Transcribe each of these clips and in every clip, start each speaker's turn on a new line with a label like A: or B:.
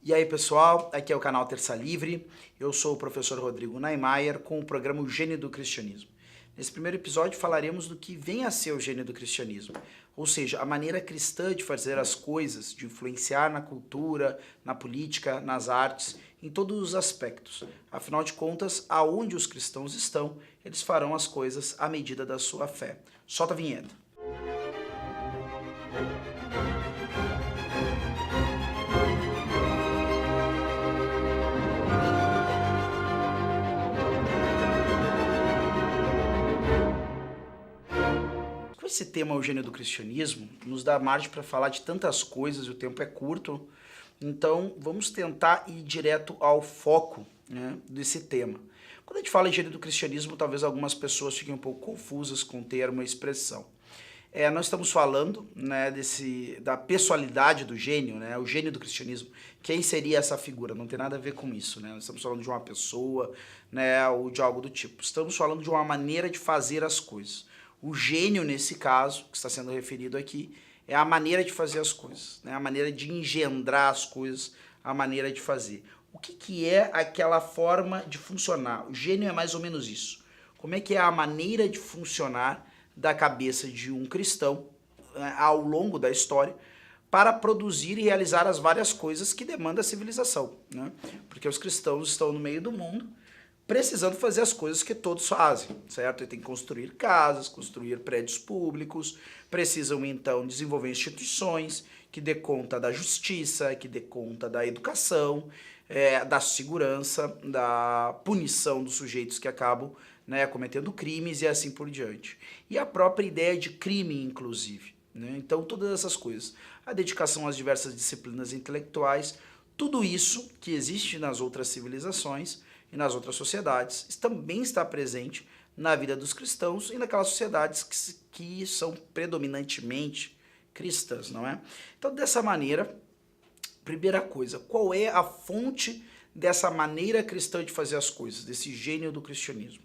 A: E aí pessoal, aqui é o canal Terça Livre, eu sou o professor Rodrigo Neimayer com o programa O Gênio do Cristianismo. Nesse primeiro episódio falaremos do que vem a ser o gênio do cristianismo, ou seja, a maneira cristã de fazer as coisas, de influenciar na cultura, na política, nas artes, em todos os aspectos. Afinal de contas, aonde os cristãos estão, eles farão as coisas à medida da sua fé. Solta a vinheta. Esse tema, o gênio do cristianismo, nos dá margem para falar de tantas coisas e o tempo é curto, então vamos tentar ir direto ao foco, né, desse tema. Quando a gente fala em gênio do cristianismo, talvez algumas pessoas fiquem um pouco confusas com o termo e expressão. Nós estamos falando, né, da pessoalidade do gênio, né, o gênio do cristianismo. Quem seria essa figura? Não tem nada a ver com isso, né? Nós estamos falando de uma pessoa, né, ou de algo do tipo. Estamos falando de uma maneira de fazer as coisas. O gênio, nesse caso, que está sendo referido aqui, é a maneira de fazer as coisas, né? A maneira de engendrar as coisas, a maneira de fazer. O que é aquela forma de funcionar? O gênio é mais ou menos isso. Como é que é a maneira de funcionar da cabeça de um cristão ao longo da história para produzir e realizar as várias coisas que demanda a civilização, né? Porque os cristãos estão no meio do mundo precisando fazer as coisas que todos fazem, certo? E tem que construir casas, construir prédios públicos, precisam então desenvolver instituições que dê conta da justiça, que dê conta da educação, da segurança, da punição dos sujeitos que acabam, né, cometendo crimes e assim por diante. E a própria ideia de crime, inclusive, né? Então todas essas coisas, a dedicação às diversas disciplinas intelectuais, tudo isso que existe nas outras civilizações e nas outras sociedades, também está presente na vida dos cristãos e naquelas sociedades que são predominantemente cristãs, não é? Então, dessa maneira, primeira coisa, qual é a fonte dessa maneira cristã de fazer as coisas, desse gênio do cristianismo?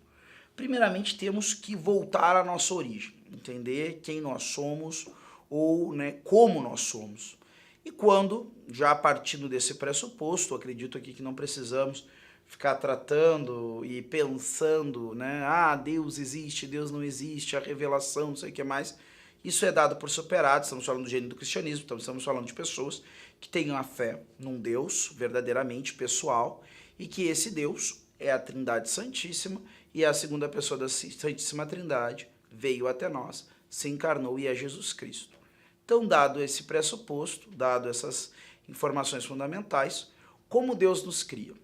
A: Primeiramente, temos que voltar à nossa origem, entender quem nós somos ou, né, como nós somos. E quando, já partindo desse pressuposto, acredito aqui que não precisamos ficar tratando e pensando, né? Ah, Deus existe, Deus não existe, a revelação, não sei o que mais. Isso é dado por superado, estamos falando do gênio do cristianismo, então estamos falando de pessoas que têm a fé num Deus verdadeiramente pessoal e que esse Deus é a Trindade Santíssima e a segunda pessoa da Santíssima Trindade veio até nós, se encarnou e é Jesus Cristo. Então, dado esse pressuposto, dado essas informações fundamentais, como Deus nos cria?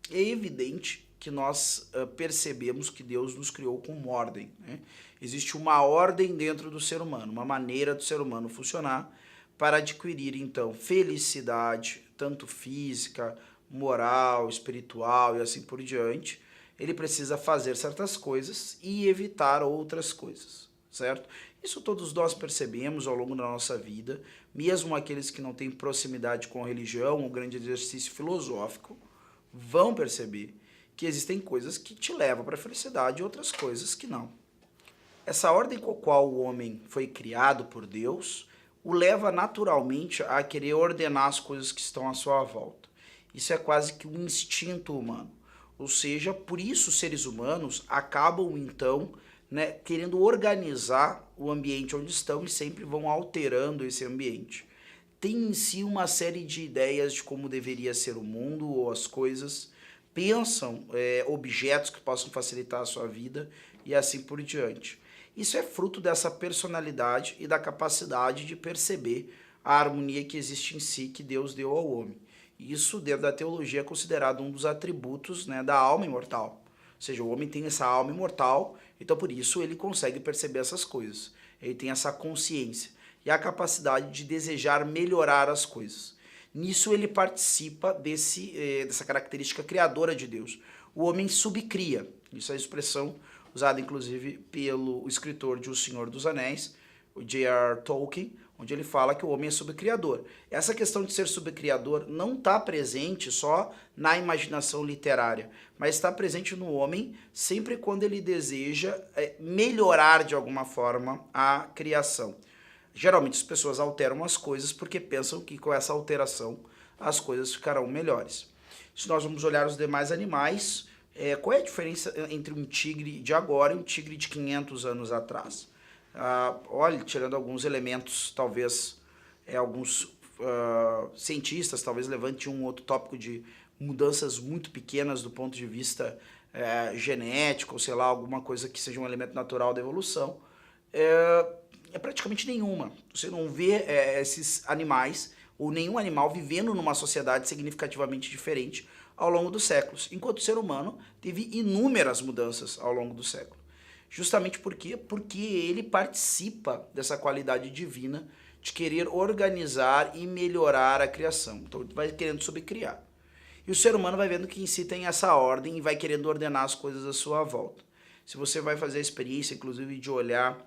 A: É evidente que nós percebemos que Deus nos criou com uma ordem, né? Existe uma ordem dentro do ser humano, uma maneira do ser humano funcionar para adquirir, então, felicidade, tanto física, moral, espiritual e assim por diante. Ele precisa fazer certas coisas e evitar outras coisas, certo? Isso todos nós percebemos ao longo da nossa vida, mesmo aqueles que não têm proximidade com a religião, um grande exercício filosófico, vão perceber que existem coisas que te levam para a felicidade e outras coisas que não. Essa ordem com a qual o homem foi criado por Deus o leva naturalmente a querer ordenar as coisas que estão à sua volta. Isso é quase que um instinto humano. Ou seja, por isso os seres humanos acabam então, né, querendo organizar o ambiente onde estão e sempre vão alterando esse ambiente. Tem em si uma série de ideias de como deveria ser o mundo ou as coisas, pensam objetos que possam facilitar a sua vida e assim por diante. Isso é fruto dessa personalidade e da capacidade de perceber a harmonia que existe em si, que Deus deu ao homem. Isso, dentro da teologia, é considerado um dos atributos, né, da alma imortal. Ou seja, o homem tem essa alma imortal, então por isso ele consegue perceber essas coisas. Ele tem essa consciência e a capacidade de desejar melhorar as coisas. Nisso ele participa dessa característica criadora de Deus. O homem subcria, isso é a expressão usada inclusive pelo escritor de O Senhor dos Anéis, o J.R. Tolkien, onde ele fala que o homem é subcriador. Essa questão de ser subcriador não está presente só na imaginação literária, mas está presente no homem sempre quando ele deseja melhorar de alguma forma a criação. Geralmente as pessoas alteram as coisas porque pensam que com essa alteração as coisas ficarão melhores. Se nós vamos olhar os demais animais, qual é a diferença entre um tigre de agora e um tigre de 500 anos atrás? Olha, tirando alguns elementos, talvez alguns cientistas talvez levante um outro tópico de mudanças muito pequenas do ponto de vista genético, ou sei lá, alguma coisa que seja um elemento natural da evolução, é praticamente nenhuma. Você não vê esses animais ou nenhum animal vivendo numa sociedade significativamente diferente ao longo dos séculos, enquanto o ser humano teve inúmeras mudanças ao longo do século. Justamente porque ele participa dessa qualidade divina de querer organizar e melhorar a criação. Então ele vai querendo sobrecriar. E o ser humano vai vendo que em si tem essa ordem e vai querendo ordenar as coisas à sua volta. Se você vai fazer a experiência, inclusive, de olhar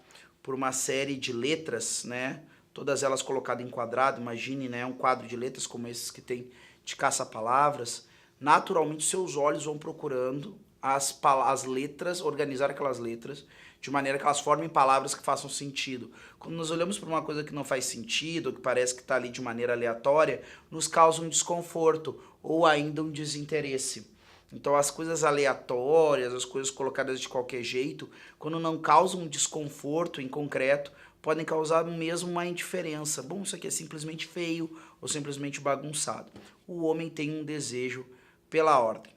A: por uma série de letras, né, todas elas colocadas em quadrado, imagine, né, um quadro de letras como esses que tem de caça-palavras, naturalmente seus olhos vão procurando as letras, organizar aquelas letras, de maneira que elas formem palavras que façam sentido. Quando nós olhamos para uma coisa que não faz sentido, ou que parece que está ali de maneira aleatória, nos causa um desconforto ou ainda um desinteresse. Então as coisas aleatórias, as coisas colocadas de qualquer jeito, quando não causam um desconforto em concreto, podem causar mesmo uma indiferença. Bom, isso aqui é simplesmente feio ou simplesmente bagunçado. O homem tem um desejo pela ordem.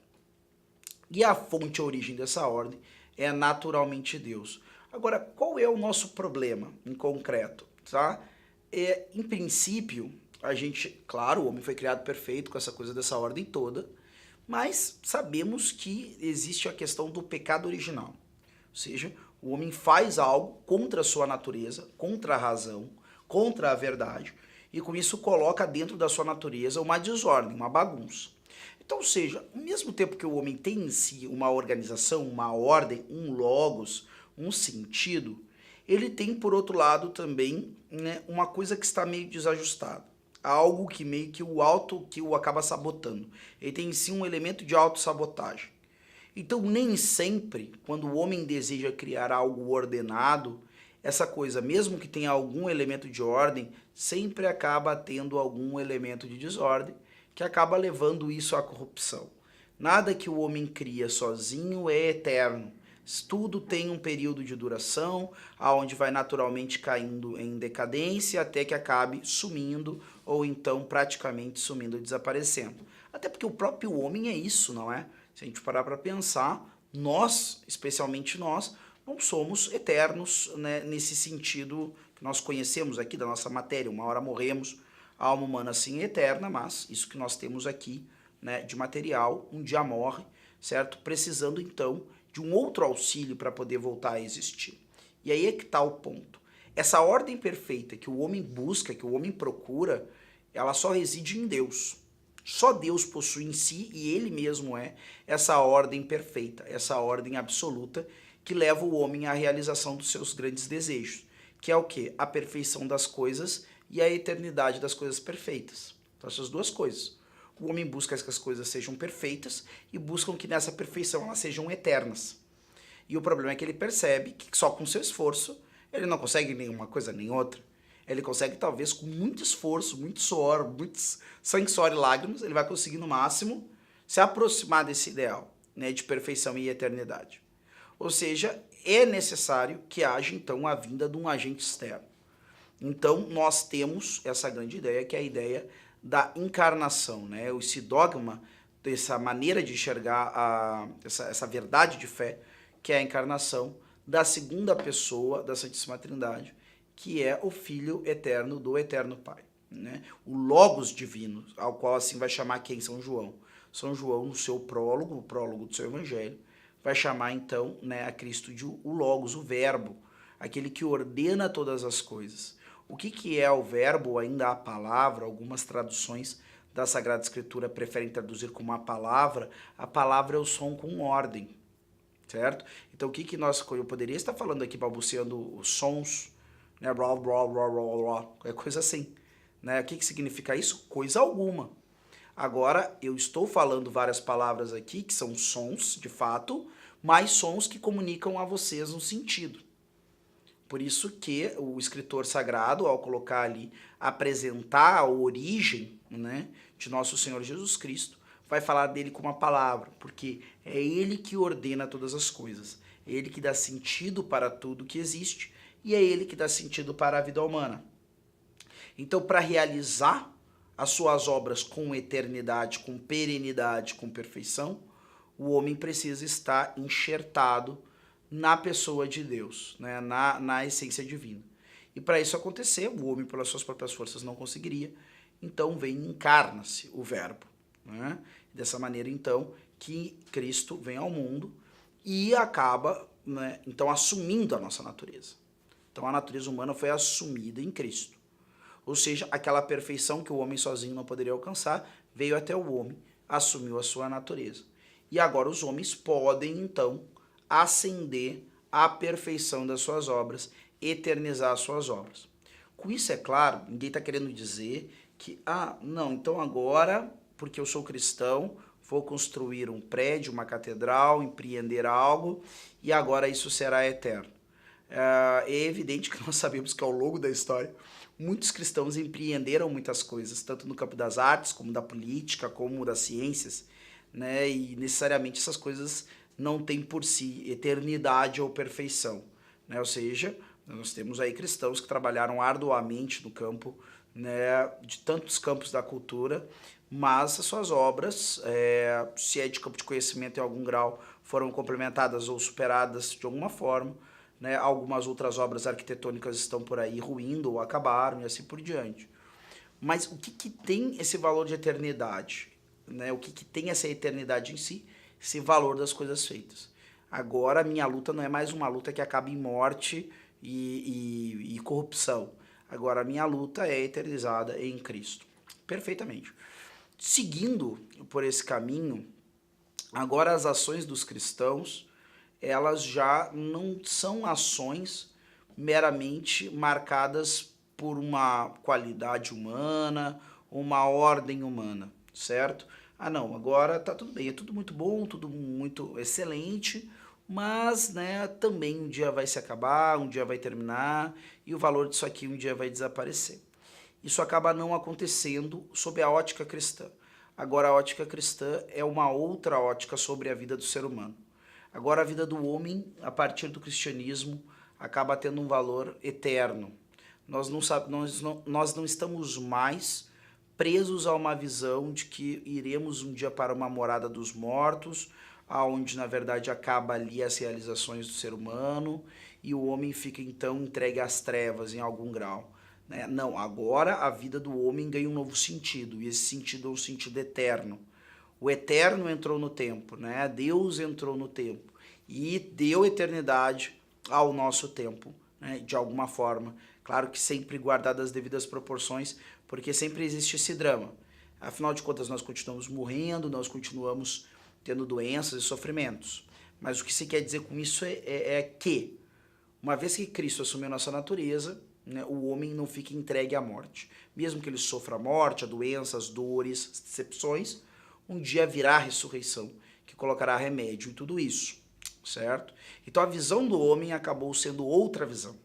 A: E a fonte, a origem dessa ordem é naturalmente Deus. Agora, qual é o nosso problema em concreto? Tá? Em princípio, a gente, claro, o homem foi criado perfeito com essa coisa dessa ordem toda, mas sabemos que existe a questão do pecado original. Ou seja, o homem faz algo contra a sua natureza, contra a razão, contra a verdade, e com isso coloca dentro da sua natureza uma desordem, uma bagunça. Então, ou seja, ao mesmo tempo que o homem tem em si uma organização, uma ordem, um logos, um sentido, ele tem, por outro lado, também, né, uma coisa que está meio desajustada. Algo que meio que o acaba sabotando. Ele tem em si um elemento de autossabotagem. Então, nem sempre, quando o homem deseja criar algo ordenado, essa coisa, mesmo que tenha algum elemento de ordem, sempre acaba tendo algum elemento de desordem, que acaba levando isso à corrupção. Nada que o homem cria sozinho é eterno. Tudo tem um período de duração, aonde vai naturalmente caindo em decadência até que acabe sumindo, ou então praticamente sumindo, desaparecendo. Até porque o próprio homem é isso, não é? Se a gente parar para pensar, nós, especialmente nós, não somos eternos, né, nesse sentido que nós conhecemos aqui da nossa matéria. Uma hora morremos, a alma humana sim é eterna, mas isso que nós temos aqui, né, de material, um dia morre, certo? Precisando então de um outro auxílio para poder voltar a existir. E aí é que está o ponto. Essa ordem perfeita que o homem busca, que o homem procura, ela só reside em Deus. Só Deus possui em si, e Ele mesmo é, essa ordem perfeita, essa ordem absoluta que leva o homem à realização dos seus grandes desejos, que é o quê? A perfeição das coisas e a eternidade das coisas perfeitas. Então essas duas coisas. O homem busca que as coisas sejam perfeitas e buscam que nessa perfeição elas sejam eternas. E o problema é que ele percebe que só com seu esforço ele não consegue nenhuma coisa nem outra. Ele consegue, talvez, com muito esforço, muito suor, muito sangue, suor e lágrimas, ele vai conseguir, no máximo, se aproximar desse ideal, né, de perfeição e eternidade. Ou seja, é necessário que haja, então, a vinda de um agente externo. Então, nós temos essa grande ideia, que é a ideia da encarnação, né? Esse dogma, essa maneira de enxergar essa verdade de fé, que é a encarnação da segunda pessoa da Santíssima Trindade, que é o Filho eterno do Eterno Pai, né? O Logos divino, ao qual assim vai chamar quem? São João. São João, no seu prólogo, o prólogo do seu Evangelho, vai chamar então, né, a Cristo de o Logos, o Verbo, aquele que ordena todas as coisas. O que é o verbo, ainda a palavra? Algumas traduções da Sagrada Escritura preferem traduzir como a palavra é o som com ordem, certo? Então eu poderia estar falando aqui, balbuciando os sons, né, blá, blá, blá, blá, blá, qualquer coisa assim, né? O que significa isso? Coisa alguma. Agora, eu estou falando várias palavras aqui, que são sons, de fato, mas sons que comunicam a vocês um sentido. Por isso que o escritor sagrado, ao colocar ali, apresentar a origem, né, de nosso Senhor Jesus Cristo, vai falar dele com uma palavra, porque é ele que ordena todas as coisas, é ele que dá sentido para tudo que existe e é ele que dá sentido para a vida humana. Então, para realizar as suas obras com eternidade, com perenidade, com perfeição, o homem precisa estar enxertado na pessoa de Deus, né? na essência divina. E para isso acontecer, o homem pelas suas próprias forças não conseguiria, então vem e encarna-se o verbo. Né? Dessa maneira, então, que Cristo vem ao mundo e acaba, né, então, assumindo a nossa natureza. Então, a natureza humana foi assumida em Cristo. Ou seja, aquela perfeição que o homem sozinho não poderia alcançar, veio até o homem, assumiu a sua natureza. E agora os homens podem, então, ascender à perfeição das suas obras, eternizar as suas obras. Com isso, é claro, ninguém está querendo dizer que, não, então agora, porque eu sou cristão, vou construir um prédio, uma catedral, empreender algo, e agora isso será eterno. É evidente que nós sabemos que ao longo da história, muitos cristãos empreenderam muitas coisas, tanto no campo das artes, como da política, como das ciências, né? E necessariamente essas coisas não têm por si eternidade ou perfeição, né? Ou seja, nós temos aí cristãos que trabalharam arduamente no campo, né, de tantos campos da cultura, mas as suas obras, se é de campo de conhecimento em algum grau, foram complementadas ou superadas de alguma forma, né? Algumas outras obras arquitetônicas estão por aí ruindo ou acabaram e assim por diante. Mas o que tem esse valor de eternidade? Né? O que tem essa eternidade em si? Esse valor das coisas feitas. Agora a minha luta não é mais uma luta que acaba em morte e corrupção. Agora a minha luta é eternizada em Cristo. Perfeitamente. Seguindo por esse caminho, agora as ações dos cristãos, elas já não são ações meramente marcadas por uma qualidade humana, uma ordem humana, certo? Não, agora tá tudo bem, é tudo muito bom, tudo muito excelente, mas, né, também um dia vai se acabar, um dia vai terminar, e o valor disso aqui um dia vai desaparecer. Isso acaba não acontecendo sob a ótica cristã. Agora, a ótica cristã é uma outra ótica sobre a vida do ser humano. Agora, a vida do homem, a partir do cristianismo, acaba tendo um valor eterno. Nós não estamos mais presos a uma visão de que iremos um dia para uma morada dos mortos, aonde na verdade acaba ali as realizações do ser humano e o homem fica então entregue às trevas em algum grau. Né? Não, agora a vida do homem ganha um novo sentido, e esse sentido é um sentido eterno. O eterno entrou no tempo, né? Deus entrou no tempo e deu eternidade ao nosso tempo, né? De alguma forma. Claro que sempre guardadas as devidas proporções, porque sempre existe esse drama. Afinal de contas, nós continuamos morrendo, nós continuamos tendo doenças e sofrimentos. Mas o que se quer dizer com isso é que, uma vez que Cristo assumiu a nossa natureza, né, o homem não fica entregue à morte. Mesmo que ele sofra a morte, a doença, as dores, as decepções, um dia virá a ressurreição, que colocará remédio em tudo isso, certo? Então a visão do homem acabou sendo outra visão.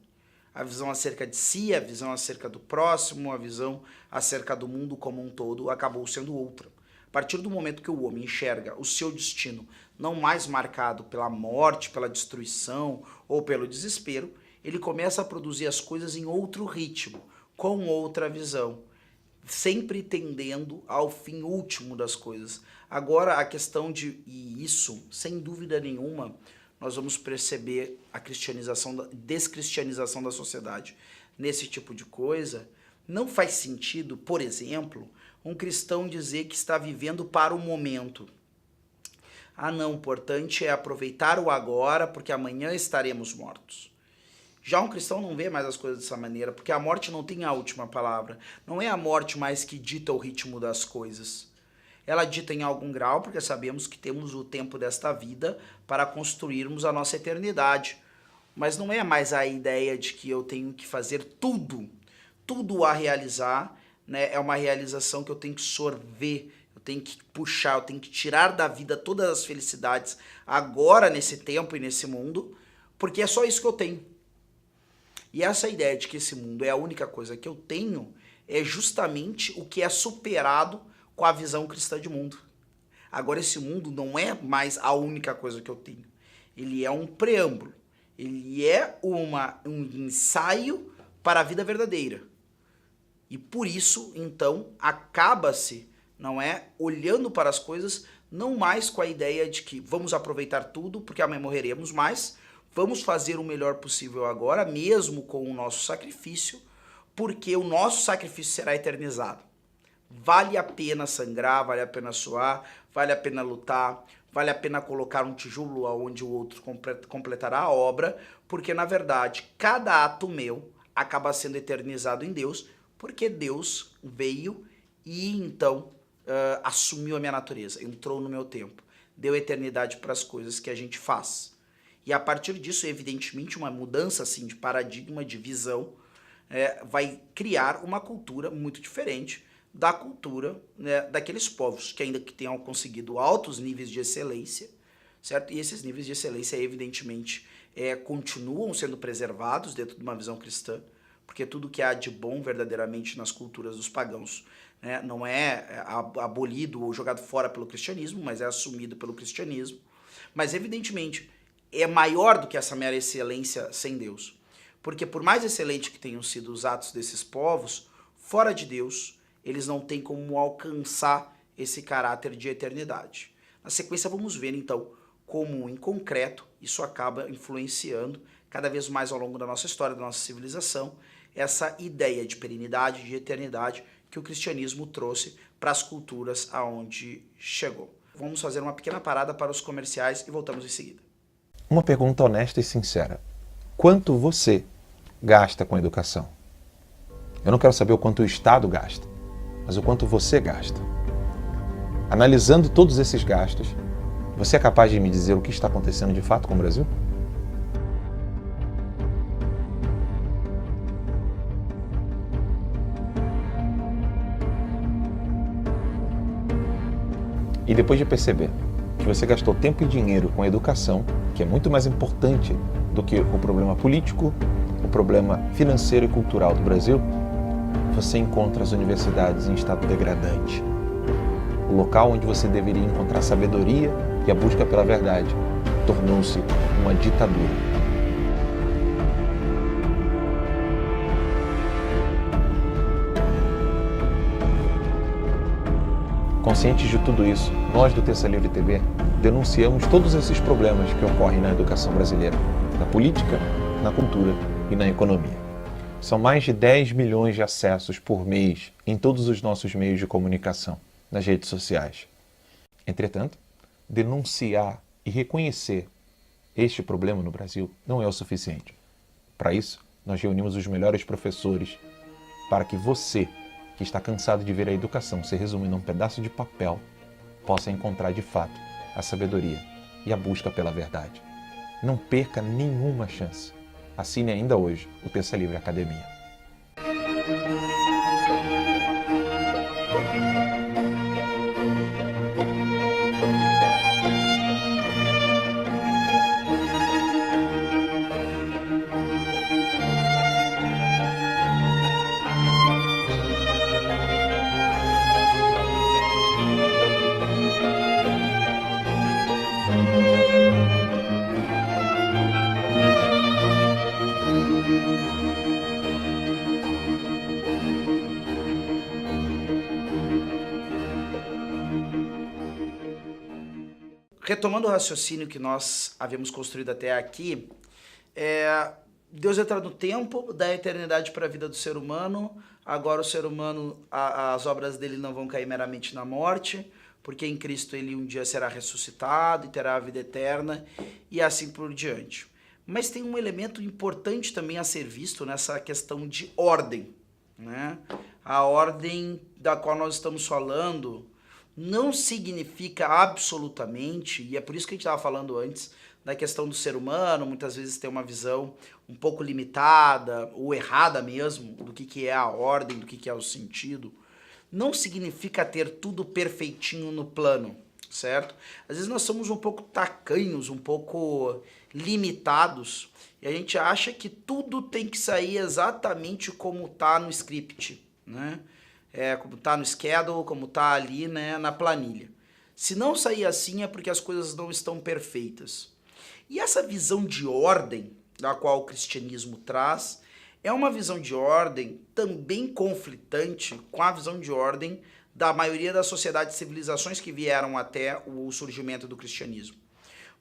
A: A visão acerca de si, a visão acerca do próximo, a visão acerca do mundo como um todo acabou sendo outra. A partir do momento que o homem enxerga o seu destino não mais marcado pela morte, pela destruição ou pelo desespero, ele começa a produzir as coisas em outro ritmo, com outra visão, sempre tendendo ao fim último das coisas. Agora, a questão e isso, sem dúvida nenhuma, nós vamos perceber a descristianização da sociedade nesse tipo de coisa. Não faz sentido, por exemplo, um cristão dizer que está vivendo para o momento. Não, o importante é aproveitar o agora, porque amanhã estaremos mortos. Já um cristão não vê mais as coisas dessa maneira, porque a morte não tem a última palavra. Não é a morte mais que dita o ritmo das coisas. Ela dita em algum grau, porque sabemos que temos o tempo desta vida para construirmos a nossa eternidade. Mas não é mais a ideia de que eu tenho que fazer tudo a realizar, né? É uma realização que eu tenho que sorver, eu tenho que puxar, eu tenho que tirar da vida todas as felicidades agora, nesse tempo e nesse mundo, porque é só isso que eu tenho. E essa ideia de que esse mundo é a única coisa que eu tenho é justamente o que é superado com a visão cristã de mundo. Agora esse mundo não é mais a única coisa que eu tenho. Ele é um preâmbulo. Ele é um ensaio para a vida verdadeira. E por isso, então, acaba-se, não é, olhando para as coisas, não mais com a ideia de que vamos aproveitar tudo, porque amanhã morreremos, mas vamos fazer o melhor possível agora, mesmo com o nosso sacrifício, porque o nosso sacrifício será eternizado. Vale a pena sangrar, vale a pena suar, vale a pena lutar, vale a pena colocar um tijolo onde o outro completará a obra, porque na verdade cada ato meu acaba sendo eternizado em Deus, porque Deus veio e então assumiu a minha natureza, entrou no meu tempo, deu eternidade para as coisas que a gente faz. E a partir disso, evidentemente, uma mudança assim, de paradigma, de visão, vai criar uma cultura muito diferente da cultura, né, daqueles povos que ainda que tenham conseguido altos níveis de excelência, certo? E esses níveis de excelência, evidentemente, continuam sendo preservados dentro de uma visão cristã, porque tudo que há de bom verdadeiramente nas culturas dos pagãos, né, não é abolido ou jogado fora pelo cristianismo, mas é assumido pelo cristianismo. Mas, evidentemente, é maior do que essa mera excelência sem Deus. Porque por mais excelente que tenham sido os atos desses povos, fora de Deus, eles não têm como alcançar esse caráter de eternidade. Na sequência, vamos ver, então, como, em concreto, isso acaba influenciando cada vez mais ao longo da nossa história, da nossa civilização, essa ideia de perenidade, de eternidade, que o cristianismo trouxe para as culturas aonde chegou. Vamos fazer uma pequena parada para os comerciais e voltamos em seguida.
B: Uma pergunta honesta e sincera. Quanto você gasta com educação? Eu não quero saber o quanto o Estado gasta, mas o quanto você gasta. Analisando todos esses gastos, você é capaz de me dizer o que está acontecendo de fato com o Brasil? E depois de perceber que você gastou tempo e dinheiro com a educação, que é muito mais importante do que o problema político, o problema financeiro e cultural do Brasil, você encontra as universidades em estado degradante. O local onde você deveria encontrar sabedoria e a busca pela verdade tornou-se uma ditadura. Conscientes de tudo isso, nós do Terça Livre TV denunciamos todos esses problemas que ocorrem na educação brasileira, na política, na cultura e na economia. São mais de 10 milhões de acessos por mês em todos os nossos meios de comunicação, nas redes sociais. Entretanto, denunciar e reconhecer este problema no Brasil não é o suficiente. Para isso, nós reunimos os melhores professores para que você, que está cansado de ver a educação se resumindo a um pedaço de papel, possa encontrar de fato a sabedoria e a busca pela verdade. Não perca nenhuma chance. Assine ainda hoje o Terça Livre Academia.
A: Retomando o raciocínio que nós havíamos construído até aqui, Deus entra no tempo, dá a eternidade para a vida do ser humano. Agora o ser humano, as obras dele não vão cair meramente na morte, porque em Cristo ele um dia será ressuscitado e terá a vida eterna, e assim por diante. Mas tem um elemento importante também a ser visto nessa questão de ordem, né? A ordem da qual nós estamos falando não significa absolutamente, e é por isso que a gente estava falando antes, da questão do ser humano, muitas vezes tem uma visão um pouco limitada, ou errada mesmo, do que é a ordem, do que é o sentido. Não significa ter tudo perfeitinho no plano, certo? Às vezes nós somos um pouco tacanhos, um pouco limitados, e a gente acha que tudo tem que sair exatamente como está no script, né? como está no schedule, como está ali, né, na planilha. Se não sair assim é porque as coisas não estão perfeitas. E essa visão de ordem, da qual o cristianismo traz, é uma visão de ordem também conflitante com a visão de ordem da maioria das sociedades e civilizações que vieram até o surgimento do cristianismo.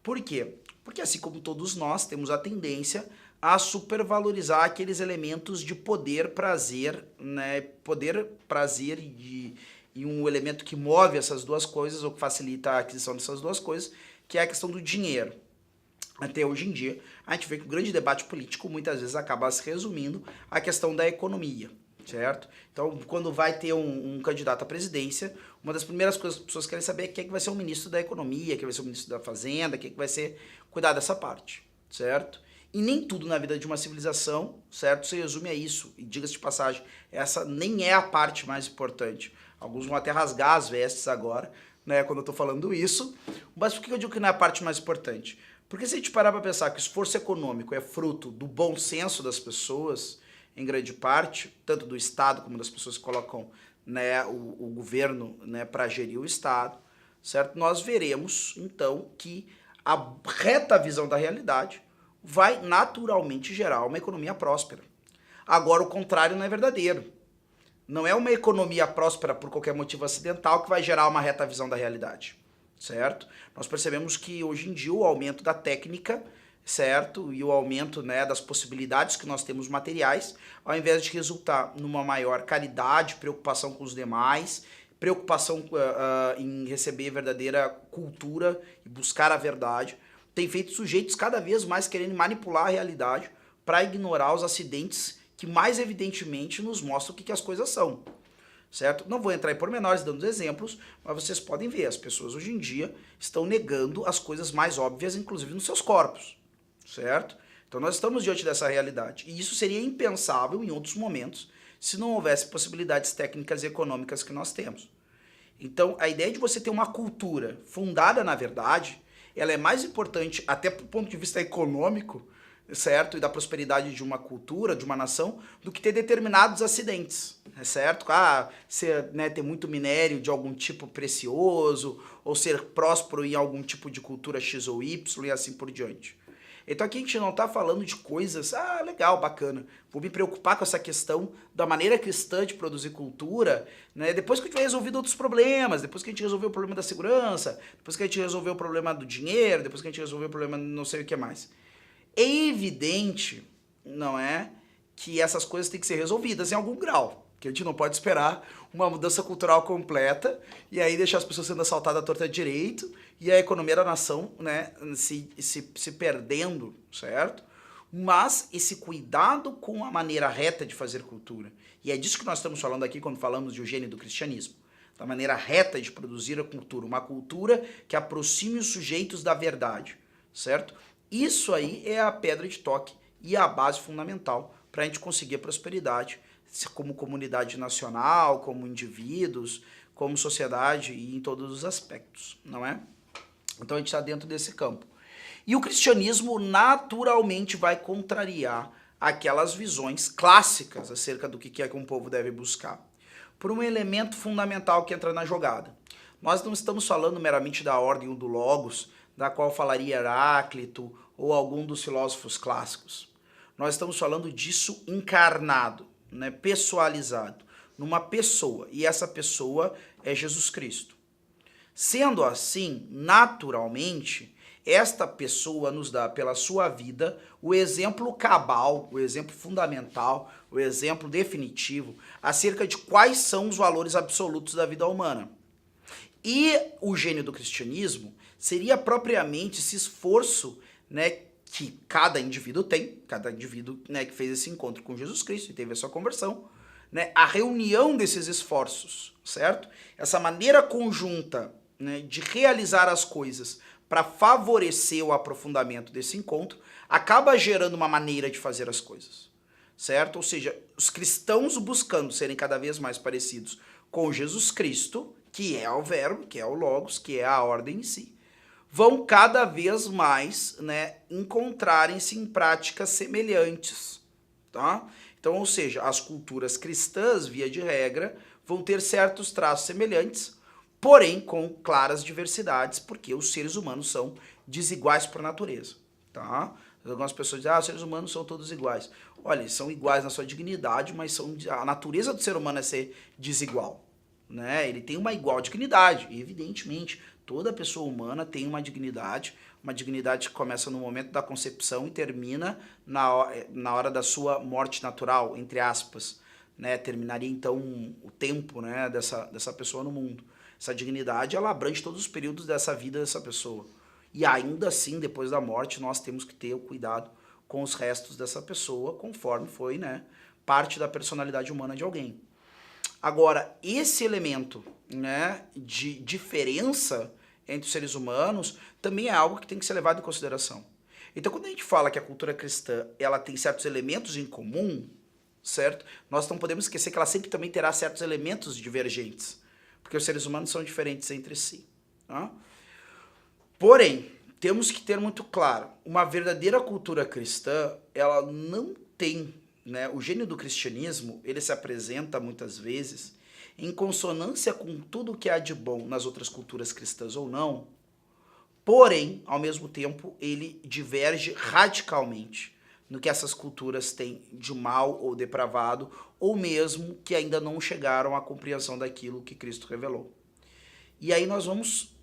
A: Por quê? Porque assim como todos nós temos a tendência a supervalorizar aqueles elementos de poder, prazer, né? Poder, prazer e um elemento que move essas duas coisas, ou que facilita a aquisição dessas duas coisas, que é a questão do dinheiro. Até hoje em dia, a gente vê que o grande debate político muitas vezes acaba se resumindo à questão da economia, certo? Então, quando vai ter um candidato à presidência, uma das primeiras coisas que as pessoas querem saber é quem é que vai ser o ministro da economia, quem vai ser o ministro da fazenda, quem é que vai ser cuidar dessa parte, certo? E nem tudo na vida de uma civilização, certo, se resume a isso. E diga-se de passagem, essa nem é a parte mais importante. Alguns vão até rasgar as vestes agora, né, quando eu tô falando isso. Mas por que eu digo que não é a parte mais importante? Porque se a gente parar para pensar que o esforço econômico é fruto do bom senso das pessoas, em grande parte, tanto do Estado como das pessoas que colocam, né, o governo, né, para gerir o Estado, certo? Nós veremos, então, que a reta visão da realidade vai naturalmente gerar uma economia próspera. Agora, o contrário não é verdadeiro. Não é uma economia próspera por qualquer motivo acidental que vai gerar uma reta visão da realidade, certo? Nós percebemos que hoje em dia o aumento da técnica, certo? E o aumento, né, das possibilidades que nós temos materiais, ao invés de resultar numa maior caridade, preocupação com os demais, preocupação em receber verdadeira cultura e buscar a verdade, tem feito sujeitos cada vez mais querendo manipular a realidade para ignorar os acidentes que mais evidentemente nos mostram o que as coisas são, certo? Não vou entrar em pormenores dando exemplos, mas vocês podem ver, as pessoas hoje em dia estão negando as coisas mais óbvias, inclusive nos seus corpos, certo? Então nós estamos diante dessa realidade, e isso seria impensável em outros momentos, se não houvesse possibilidades técnicas e econômicas que nós temos. Então a ideia de você ter uma cultura fundada na verdade, ela é mais importante até do ponto de vista econômico, certo? E da prosperidade de uma cultura, de uma nação, do que ter determinados acidentes, certo? Ser, né, ter muito minério de algum tipo precioso, ou ser próspero em algum tipo de cultura X ou Y e assim por diante. Então aqui a gente não está falando de coisas, legal, bacana, vou me preocupar com essa questão da maneira cristã de produzir cultura, né? Depois que a gente tiver resolvido outros problemas, depois que a gente resolveu o problema da segurança, depois que a gente resolveu o problema do dinheiro, depois que a gente resolveu o problema não sei o que mais. É evidente, não é, que essas coisas têm que ser resolvidas em algum grau, que a gente não pode esperar uma mudança cultural completa e aí deixar as pessoas sendo assaltadas à torta direito e a economia da nação, né, se perdendo, certo? Mas esse cuidado com a maneira reta de fazer cultura, e é disso que nós estamos falando aqui quando falamos de Eugênio do cristianismo, da maneira reta de produzir a cultura, uma cultura que aproxime os sujeitos da verdade, certo? Isso aí é a pedra de toque e a base fundamental para a gente conseguir a prosperidade como comunidade nacional, como indivíduos, como sociedade e em todos os aspectos, não é? Então a gente está dentro desse campo. E o cristianismo naturalmente vai contrariar aquelas visões clássicas acerca do que é que um povo deve buscar, por um elemento fundamental que entra na jogada. Nós não estamos falando meramente da ordem ou do logos, da qual falaria Heráclito ou algum dos filósofos clássicos. Nós estamos falando disso encarnado, né, pessoalizado, numa pessoa, e essa pessoa é Jesus Cristo. Sendo assim, naturalmente, esta pessoa nos dá pela sua vida o exemplo cabal, o exemplo fundamental, o exemplo definitivo acerca de quais são os valores absolutos da vida humana. E o gênio do cristianismo seria propriamente esse esforço, né, que cada indivíduo tem, cada indivíduo, né, que fez esse encontro com Jesus Cristo e teve a sua conversão, né, a reunião desses esforços, certo? Essa maneira conjunta, né, de realizar as coisas para favorecer o aprofundamento desse encontro, acaba gerando uma maneira de fazer as coisas, certo? Ou seja, os cristãos buscando serem cada vez mais parecidos com Jesus Cristo, que é o verbo, que é o logos, que é a ordem em si, vão cada vez mais, né, encontrarem-se em práticas semelhantes, tá? Então, ou seja, as culturas cristãs, via de regra, vão ter certos traços semelhantes, porém com claras diversidades, porque os seres humanos são desiguais por natureza, tá? Algumas pessoas dizem, os seres humanos são todos iguais. Olha, eles são iguais na sua dignidade, mas a natureza do ser humano é ser desigual, né? Ele tem uma igual dignidade, e evidentemente, toda pessoa humana tem uma dignidade que começa no momento da concepção e termina na hora da sua morte natural, entre aspas, né? Terminaria então o tempo, né, dessa pessoa no mundo. Essa dignidade, ela abrange todos os períodos dessa vida dessa pessoa. E ainda assim, depois da morte, nós temos que ter o cuidado com os restos dessa pessoa, conforme foi, né, parte da personalidade humana de alguém. Agora, esse elemento, né, de diferença entre os seres humanos também é algo que tem que ser levado em consideração. Então, quando a gente fala que a cultura cristã ela tem certos elementos em comum, certo? Nós não podemos esquecer que ela sempre também terá certos elementos divergentes, porque os seres humanos são diferentes entre si. Tá? Porém, temos que ter muito claro, uma verdadeira cultura cristã, ela não tem, né, o gênio do cristianismo, ele se apresenta muitas vezes em consonância com tudo que há de bom nas outras culturas cristãs ou não, porém, ao mesmo tempo, ele diverge radicalmente no que essas culturas têm de mal ou depravado, ou mesmo que ainda não chegaram à compreensão daquilo que Cristo revelou. E aí nós vamos,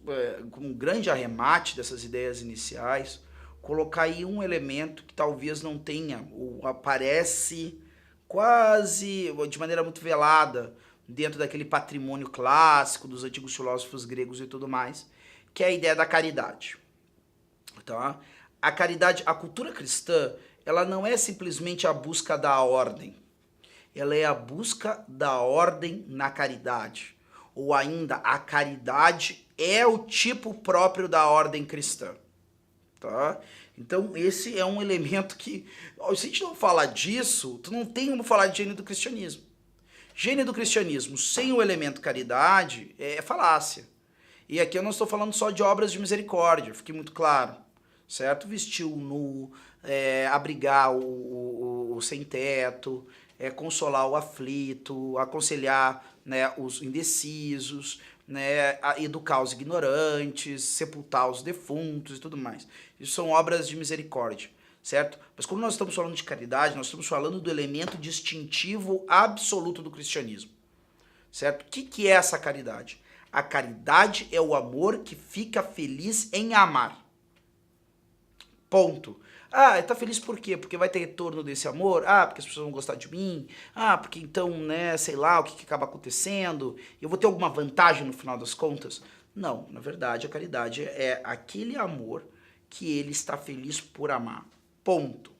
A: com um grande arremate dessas ideias iniciais, colocar aí um elemento que talvez não tenha, ou aparece quase de maneira muito velada, dentro daquele patrimônio clássico dos antigos filósofos gregos e tudo mais, que é a ideia da caridade. Tá? A caridade, a cultura cristã, ela não é simplesmente a busca da ordem, ela é a busca da ordem na caridade, ou ainda a caridade é o tipo próprio da ordem cristã. Tá? Então esse é um elemento que, se a gente não falar disso, tu não tem como falar de gênio do cristianismo. Gênio do cristianismo sem o elemento caridade é falácia. E aqui eu não estou falando só de obras de misericórdia, fique muito claro, certo? Vestir o nu, abrigar o sem-teto, consolar o aflito, aconselhar, né, os indecisos, né, educar os ignorantes, sepultar os defuntos e tudo mais. Isso são obras de misericórdia, certo? Mas quando nós estamos falando de caridade, nós estamos falando do elemento distintivo absoluto do cristianismo, certo? O que é essa caridade? A caridade é o amor que fica feliz em amar. Ponto. Tá feliz por quê? Porque vai ter retorno desse amor? Porque as pessoas vão gostar de mim? Porque então, né, sei lá, o que acaba acontecendo? Eu vou ter alguma vantagem no final das contas? Não, na verdade, a caridade é aquele amor que ele está feliz por amar. Ponto.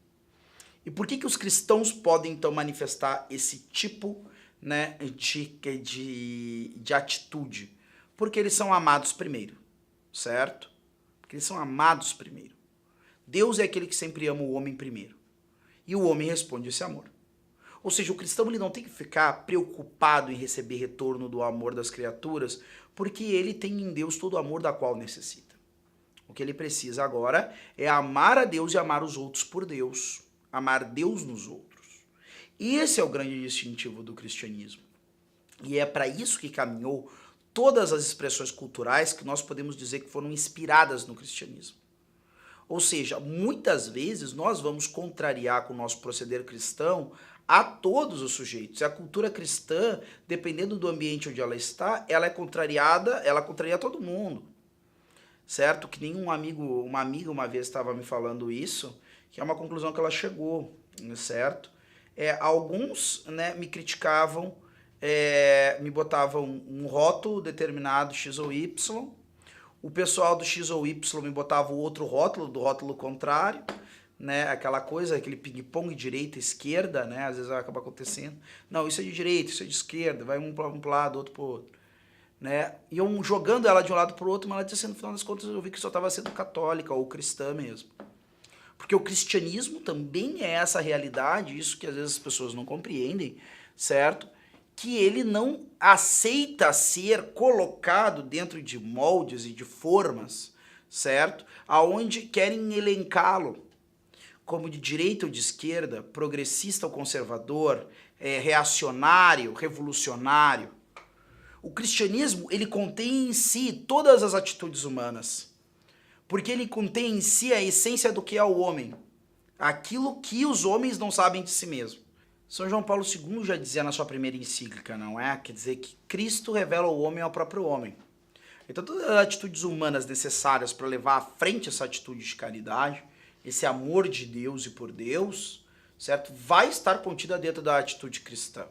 A: E por que os cristãos podem, então, manifestar esse tipo, né, de atitude? Porque eles são amados primeiro, certo? Porque eles são amados primeiro. Deus é aquele que sempre ama o homem primeiro. E o homem responde esse amor. Ou seja, o cristão ele não tem que ficar preocupado em receber retorno do amor das criaturas, porque ele tem em Deus todo o amor da qual necessita. O que ele precisa agora é amar a Deus e amar os outros por Deus. Amar Deus nos outros. Esse é o grande distintivo do cristianismo. E é para isso que caminhou todas as expressões culturais que nós podemos dizer que foram inspiradas no cristianismo. Ou seja, muitas vezes nós vamos contrariar com o nosso proceder cristão a todos os sujeitos. A cultura cristã, dependendo do ambiente onde ela está, ela é contrariada, ela contraria todo mundo. Certo? Que nem uma amiga uma vez estava me falando isso, que é uma conclusão que ela chegou, certo? Alguns, né, me criticavam, me botavam um rótulo determinado X ou Y, o pessoal do X ou Y me botava o outro rótulo, do rótulo contrário, né? Aquela coisa, aquele ping-pong direita, esquerda, né? Às vezes acaba acontecendo. Não, isso é de direita, isso é de esquerda, vai um para um lado, outro para o outro. Né? E eu jogando ela de um lado para o outro, mas ela disse assim, no final das contas eu vi que só estava sendo católica ou cristã mesmo. Porque o cristianismo também é essa realidade, isso que às vezes as pessoas não compreendem, certo? Que ele não aceita ser colocado dentro de moldes e de formas, certo? Aonde querem elencá-lo como de direita ou de esquerda, progressista ou conservador, reacionário, revolucionário. O cristianismo, ele contém em si todas as atitudes humanas, porque ele contém em si a essência do que é o homem, aquilo que os homens não sabem de si mesmo. São João Paulo II já dizia na sua primeira encíclica, não é? Quer dizer que Cristo revela o homem ao próprio homem. Então todas as atitudes humanas necessárias para levar à frente essa atitude de caridade, esse amor de Deus e por Deus, certo? Vai estar contida dentro da atitude cristã,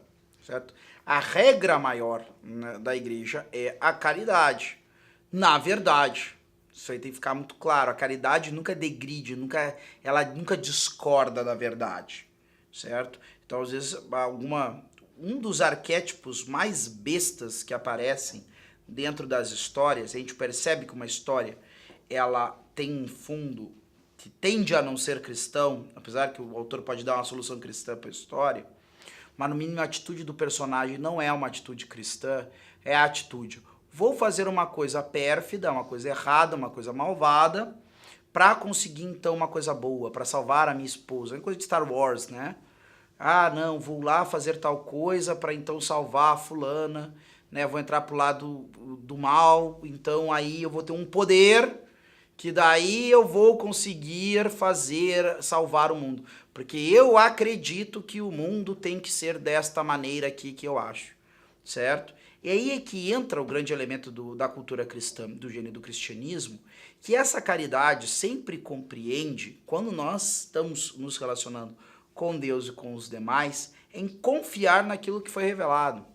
A: certo? A regra maior, né, da igreja é a caridade. Na verdade, isso aí tem que ficar muito claro, a caridade nunca degride, ela nunca discorda da verdade, certo? Então, às vezes, um dos arquétipos mais bestas que aparecem dentro das histórias, a gente percebe que uma história ela tem um fundo que tende a não ser cristão, apesar que o autor pode dar uma solução cristã para a história, mas no mínimo a atitude do personagem não é uma atitude cristã, é a atitude: vou fazer uma coisa pérfida, uma coisa errada, uma coisa malvada, para conseguir então uma coisa boa, para salvar a minha esposa. É coisa de Star Wars, né? Ah, não, vou lá fazer tal coisa para então salvar a fulana, né? Vou entrar pro lado do mal, então aí eu vou ter um poder que daí eu vou conseguir salvar o mundo. Porque eu acredito que o mundo tem que ser desta maneira aqui que eu acho, certo? E aí é que entra o grande elemento da cultura cristã, do gênero do cristianismo, que essa caridade sempre compreende, quando nós estamos nos relacionando com Deus e com os demais, em confiar naquilo que foi revelado,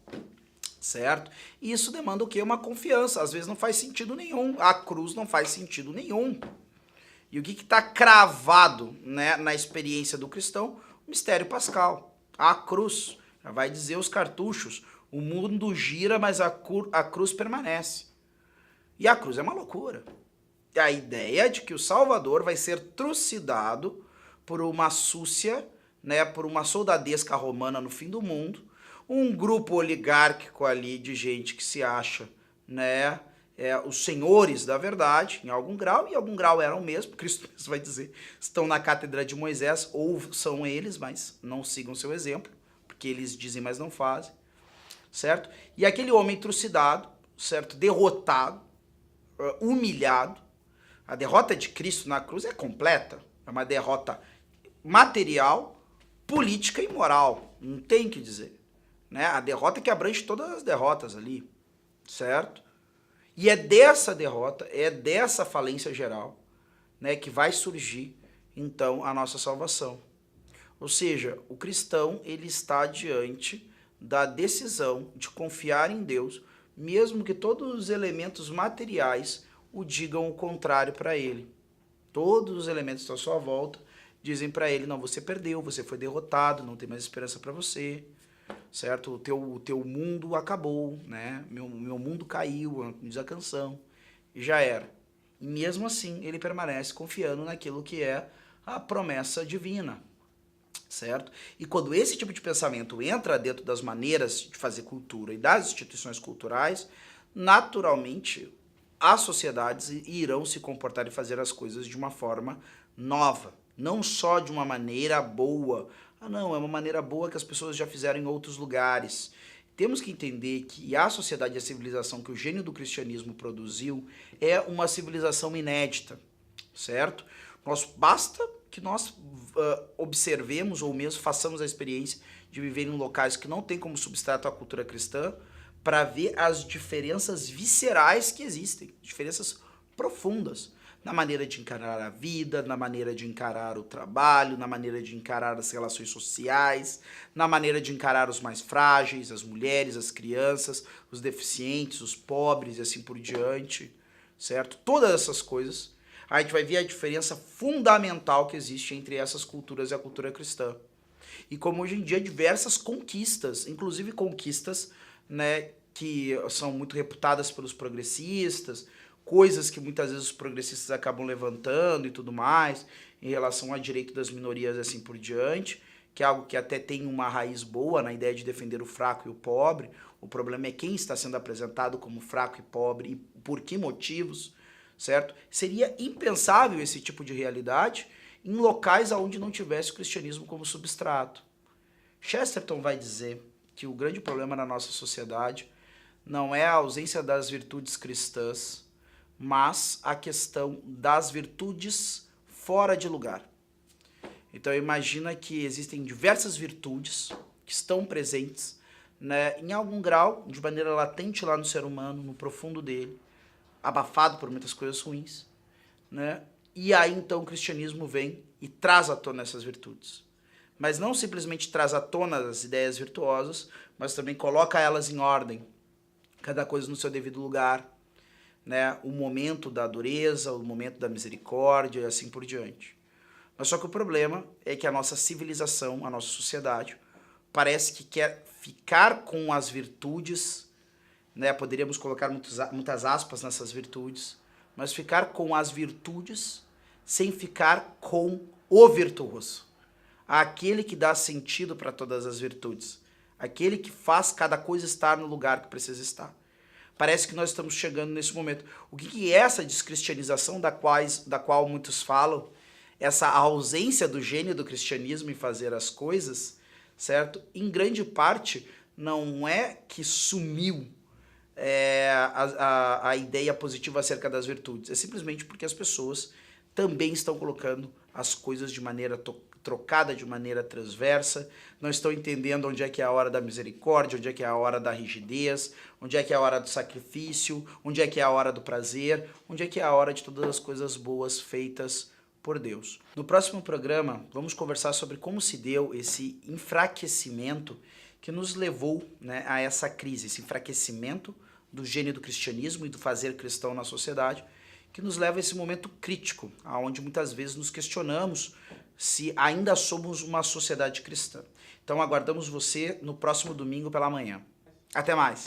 A: certo? E isso demanda o quê? Uma confiança. Às vezes não faz sentido nenhum. A cruz não faz sentido nenhum. E o que está cravado, né, na experiência do cristão? O mistério pascal. A cruz. Já vai dizer os cartuchos: o mundo gira, mas a cruz permanece. E a cruz é uma loucura. A ideia de que o Salvador vai ser trucidado por uma súcia, né, por uma soldadesca romana no fim do mundo, um grupo oligárquico ali de gente que se acha, né, os senhores da verdade, em algum grau eram mesmo, Cristo mesmo vai dizer, estão na cátedra de Moisés, ou são eles, mas não sigam seu exemplo, porque eles dizem, mas não fazem, certo? E aquele homem trucidado, certo, derrotado, humilhado. A derrota de Cristo na cruz é completa, é uma derrota material, política e moral, não tem o que dizer, né? A derrota que abrange todas as derrotas ali, certo? E é dessa derrota, é dessa falência geral, né, que vai surgir, então, a nossa salvação. Ou seja, o cristão, ele está diante da decisão de confiar em Deus, mesmo que todos os elementos materiais o digam o contrário para ele. Todos os elementos à sua volta dizem para ele: não, você perdeu, você foi derrotado, não tem mais esperança para você, certo? O teu mundo acabou, né? Meu mundo caiu, diz a canção, e já era. E mesmo assim, ele permanece confiando naquilo que é a promessa divina, certo? E quando esse tipo de pensamento entra dentro das maneiras de fazer cultura e das instituições culturais, naturalmente as sociedades irão se comportar e fazer as coisas de uma forma nova, não só de uma maneira boa. Ah, não, é uma maneira boa que as pessoas já fizeram em outros lugares. Temos que entender que a sociedade e a civilização que o gênio do cristianismo produziu é uma civilização inédita, certo? Basta que nós observemos ou mesmo façamos a experiência de viver em locais que não tem como substrato a cultura cristã para ver as diferenças viscerais que existem, diferenças profundas na maneira de encarar a vida, na maneira de encarar o trabalho, na maneira de encarar as relações sociais, na maneira de encarar os mais frágeis, as mulheres, as crianças, os deficientes, os pobres e assim por diante, certo? Todas essas coisas, a gente vai ver a diferença fundamental que existe entre essas culturas e a cultura cristã. E como hoje em dia diversas conquistas, inclusive conquistas, né, que são muito reputadas pelos progressistas, coisas que muitas vezes os progressistas acabam levantando e tudo mais, em relação ao direito das minorias e assim por diante, que é algo que até tem uma raiz boa na ideia de defender o fraco e o pobre. O problema é quem está sendo apresentado como fraco e pobre e por que motivos, certo? Seria impensável esse tipo de realidade em locais onde não tivesse o cristianismo como substrato. Chesterton vai dizer que o grande problema na nossa sociedade não é a ausência das virtudes cristãs, mas a questão das virtudes fora de lugar. Então imagina que existem diversas virtudes que estão presentes, né, em algum grau, de maneira latente lá no ser humano, no profundo dele, abafado por muitas coisas ruins, né? E aí então o cristianismo vem e traz à tona essas virtudes. Mas não simplesmente traz à tona as ideias virtuosas, mas também coloca elas em ordem, cada coisa no seu devido lugar, né? O momento da dureza, o momento da misericórdia e assim por diante. Mas só que o problema é que a nossa civilização, a nossa sociedade, parece que quer ficar com as virtudes, né? Poderíamos colocar muitas aspas nessas virtudes, mas ficar com as virtudes sem ficar com o virtuoso. Aquele que dá sentido para todas as virtudes. Aquele que faz cada coisa estar no lugar que precisa estar. Parece que nós estamos chegando nesse momento. O que é essa descristianização da qual muitos falam? Essa ausência do gênio do cristianismo em fazer as coisas, certo? Em grande parte, não é que sumiu a ideia positiva acerca das virtudes. É simplesmente porque as pessoas também estão colocando as coisas de maneira trocada, de maneira transversa, não estão entendendo onde é que é a hora da misericórdia, onde é que é a hora da rigidez, onde é que é a hora do sacrifício, onde é que é a hora do prazer, onde é que é a hora de todas as coisas boas feitas por Deus. No próximo programa, vamos conversar sobre como se deu esse enfraquecimento que nos levou, né, a essa crise, esse enfraquecimento do gênio do cristianismo e do fazer cristão na sociedade, que nos leva a esse momento crítico, onde muitas vezes nos questionamos se ainda somos uma sociedade cristã. Então aguardamos você no próximo domingo pela manhã. Até mais!